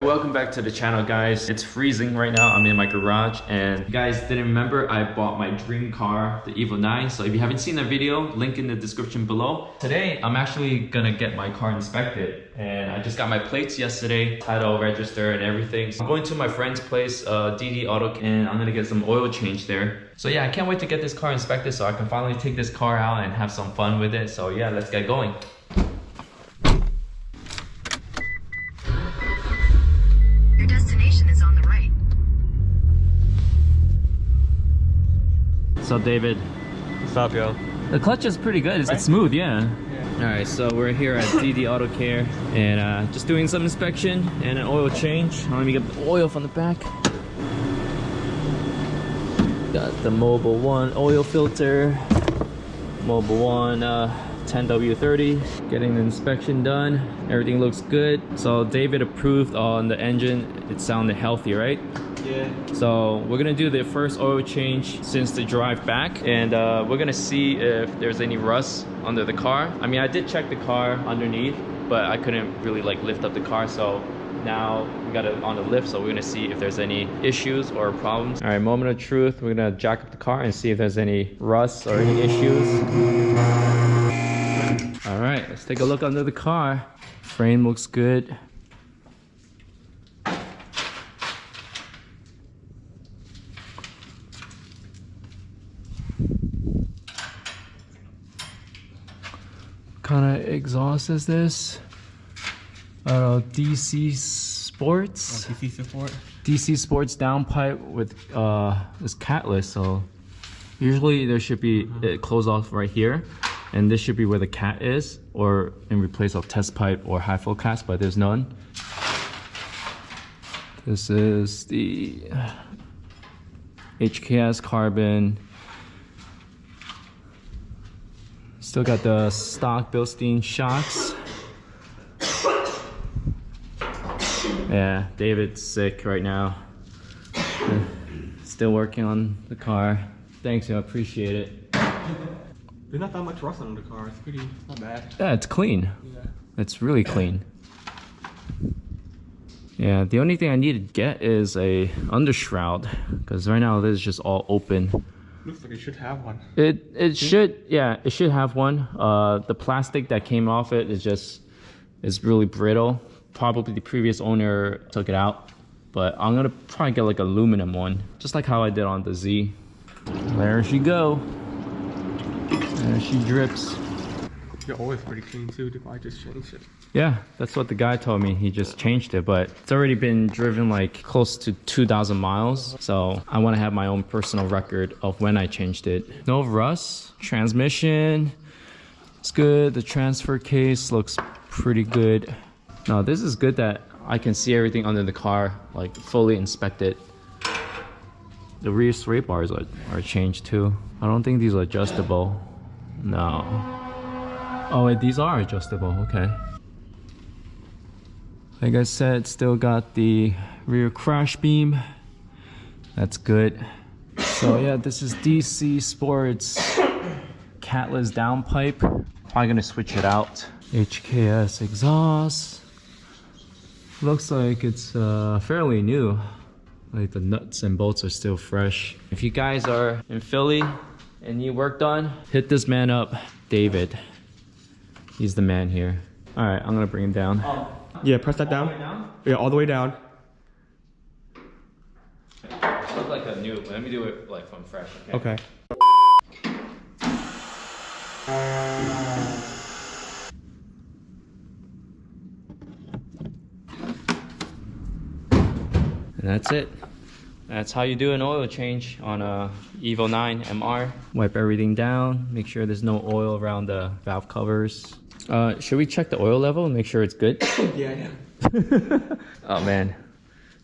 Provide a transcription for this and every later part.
Welcome back to the channel, guys. It's freezing right now. I'm in my garage, and you guys didn't remember I bought my dream car, the Evo IX. So if you haven't seen the video, link in the description below. Today I'm actually gonna get my car inspected, and I just got my plates yesterday, title, register, and everything. So I'm going to my friend's place, DD Auto, and I'm gonna get some oil change there. So yeah, I can't wait to get this car inspected so I can finally take this car out and have some fun with it. So yeah, let's get going. What's up, David? What's up, yo? The clutch is pretty good. It's smooth, yeah. Alright, so we're here at DD Auto Care and just doing some inspection and an oil change. Let me get the oil from the back. Got the Mobile 1 oil filter. Mobile 1 10W30. Getting the inspection done. Everything looks good. So David approved on the engine. It sounded healthy, right? Yeah. So we're gonna do the first oil change since the drive back, and we're gonna see if there's any rust under the car. I mean, I did check the car underneath, but I couldn't really like lift up the car, so now we got it on the lift, so we're gonna see if there's any issues or problems. All right, moment of truth. We're gonna jack up the car and see if there's any rust or any issues. All right, let's take a look under the car. Frame looks good. What kind of exhaust is this? I don't know, DC Sports? Oh, DC support? DC Sports downpipe with this catless, so usually there should be it close off right here, and this should be where the cat is, or in replace of test pipe or high flow cast, but there's none. This is the HKS carbon. Still got the stock Bilstein shocks. Yeah, David's sick right now. Still working on the car. Thanks, I appreciate it. There's not that much rust on the car. It's pretty, not bad. Yeah, it's clean. Yeah. It's really clean. Yeah, the only thing I need to get is a undershroud, because right now this is just all open. Looks like it should have one. It should, yeah, it should have one. The plastic that came off it is really brittle. Probably the previous owner took it out, but I'm gonna probably get like aluminum one, just like how I did on the Z. There she go. There she drips. Your oil is pretty clean too. I just changed it. Yeah, that's what the guy told me. He just changed it, but it's already been driven like close to 2,000 miles. So I want to have my own personal record of when I changed it. No rust. Transmission, it's good. The transfer case looks pretty good. No, this is good that I can see everything under the car, like fully inspected. The rear sway bars are changed too. I don't think these are adjustable. No. Oh wait, these are adjustable, okay. Like I said, still got the rear crash beam. That's good. So yeah, this is DC Sports catless downpipe. Probably gonna switch it out. HKS exhaust. Looks like it's fairly new. Like the nuts and bolts are still fresh. If you guys are in Philly and need work done, hit this man up, David. He's the man here. All right, I'm gonna bring him down. Yeah, press that down. Yeah, all the way down. It looks like a new, let me do it like from fresh, okay? Okay. And that's it. That's how you do an oil change on a Evo IX MR. Wipe everything down, make sure there's no oil around the valve covers. Should we check the oil level and make sure it's good? Yeah. Oh man,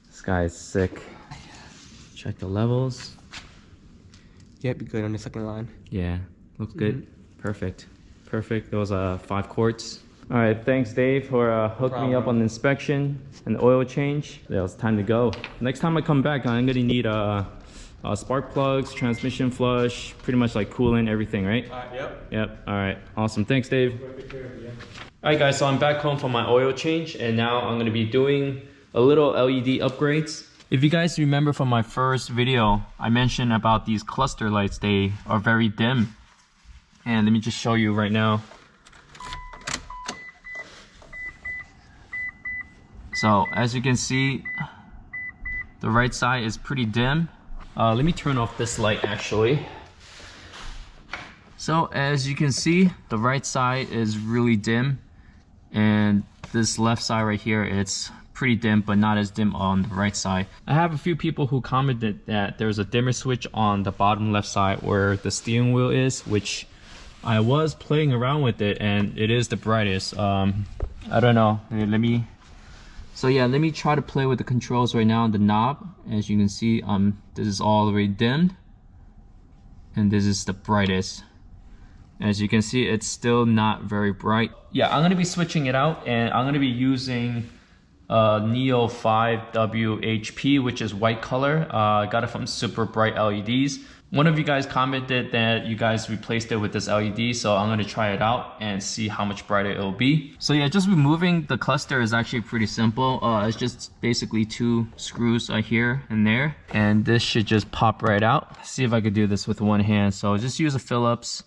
this guy is sick. Check the levels. Yeah, it'd be good on the second line. Yeah, looks good. Perfect. Perfect. Those 5 quarts. All right, thanks Dave for hooking me up on the inspection and the oil change. Yeah, it's time to go. Next time I come back, I'm gonna need spark plugs, transmission flush, pretty much like coolant, everything, right? Yep. All right, awesome. Thanks, Dave. All right, guys, so I'm back home from my oil change, and now I'm gonna be doing a little LED upgrades. If you guys remember from my first video, I mentioned about these cluster lights. They are very dim. And let me just show you right now. So as you can see, the right side is pretty dim. Let me turn off this light actually. So as you can see, the right side is really dim, and this left side right here, it's pretty dim, but not as dim on the right side. I have a few people who commented that there's a dimmer switch on the bottom left side where the steering wheel is, which I was playing around with it, and it is the brightest. I don't know. Let me try to play with the controls right now on the knob. As you can see, this is all the way dimmed, and this is the brightest. As you can see, it's still not very bright. Yeah, I'm gonna be switching it out, and I'm gonna be using Neo 5WHP, which is white color. I got it from Super Bright LEDs. One of you guys commented that you guys replaced it with this LED, so I'm gonna try it out and see how much brighter it'll be. So yeah, just removing the cluster is actually pretty simple. It's just basically 2 screws right here and there, and this should just pop right out. Let's see if I could do this with one hand. So just use a Phillips,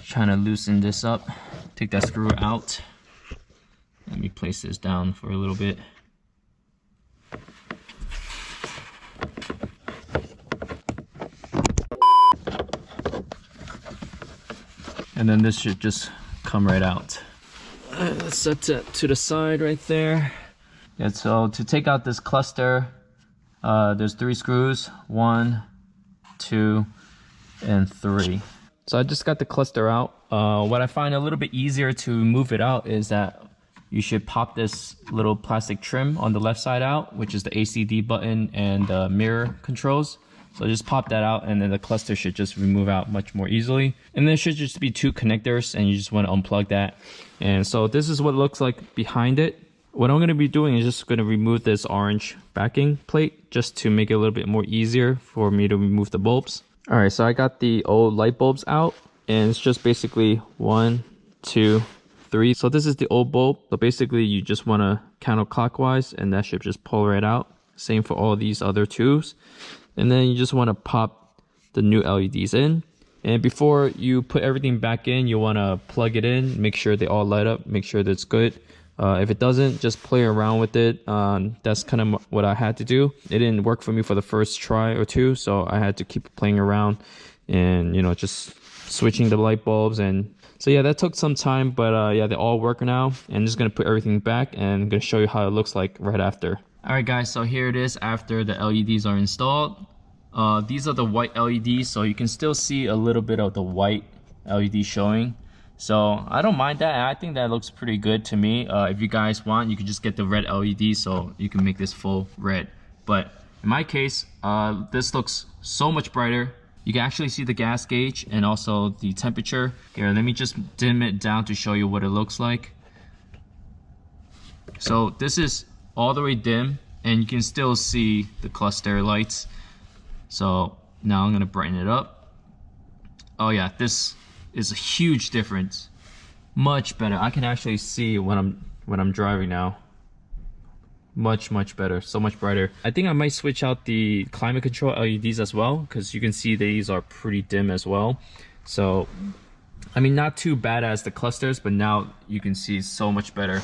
trying to loosen this up. Take that screw out. Let me place this down for a little bit. And then this should just come right out. Let's set it to the side right there. Yeah, so to take out this cluster, there's 3 screws. 1, 2, and 3. So I just got the cluster out. What I find a little bit easier to move it out is that you should pop this little plastic trim on the left side out, which is the ACD button and the mirror controls. So just pop that out, and then the cluster should just remove out much more easily. And there should just be 2 connectors, and you just want to unplug that. And so this is what it looks like behind it. What I'm going to be doing is just going to remove this orange backing plate just to make it a little bit more easier for me to remove the bulbs. All right, so I got the old light bulbs out, and it's just basically 1, 2, 3. So this is the old bulb. So basically you just want to counterclockwise, and that should just pull right out. Same for all these other tubes. And then you just want to pop the new LEDs in. And before you put everything back in, you want to plug it in, make sure they all light up, make sure that's good. If it doesn't, just play around with it. That's kind of what I had to do. It didn't work for me for the first try or 2, so I had to keep playing around and, you know, just switching the light bulbs. And so yeah, that took some time, but yeah, they all work now. And I'm just going to put everything back, and I'm going to show you how it looks like right after. Alright guys, so here it is after the LEDs are installed. These are the white LEDs, so you can still see a little bit of the white LED showing. So I don't mind that. I think that looks pretty good to me. If you guys want, you can just get the red LED so you can make this full red. But in my case, this looks so much brighter. You can actually see the gas gauge and also the temperature. Here, let me just dim it down to show you what it looks like. So this is all the way dim, and you can still see the cluster lights. So now I'm gonna brighten it up. Oh yeah, this is a huge difference. Much better. I can actually see when I'm driving now. Much better, so much brighter. I think I might switch out the climate control LEDs as well, because you can see these are pretty dim as well. So I mean, not too bad as the clusters, but now you can see so much better.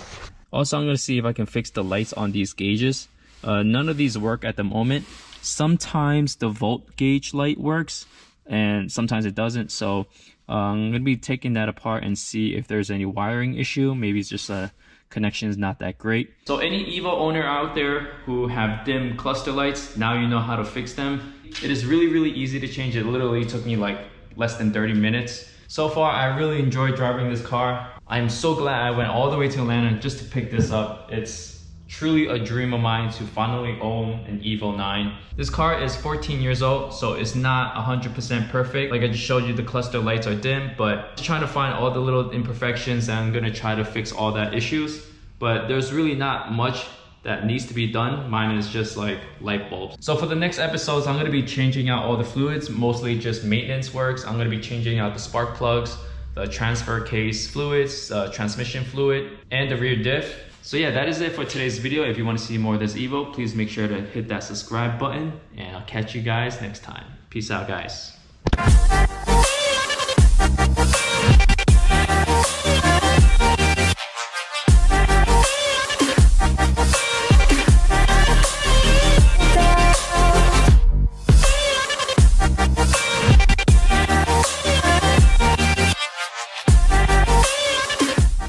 Also, I'm going to see if I can fix the lights on these gauges. None of these work at the moment. Sometimes the volt gauge light works, and sometimes it doesn't. So I'm going to be taking that apart and see if there's any wiring issue. Maybe it's just a connection is not that great. So any Evo owner out there who have dim cluster lights, now you know how to fix them. It is really easy to change. It literally took me like less than 30 minutes. So far, I really enjoyed driving this car. I'm so glad I went all the way to Atlanta just to pick this up. It's truly a dream of mine to finally own an Evo 9. This car is 14 years old, so it's not 100% perfect. Like I just showed you, the cluster lights are dim, but just trying to find all the little imperfections, and I'm gonna try to fix all that issues. But there's really not much that needs to be done. Mine is just like light bulbs. So for the next episodes, I'm gonna be changing out all the fluids, mostly just maintenance works. I'm gonna be changing out the spark plugs, the transfer case fluids, transmission fluid, and the rear diff. So yeah, that is it for today's video. If you want to see more of this Evo, please make sure to hit that subscribe button, and I'll catch you guys next time. Peace out, guys.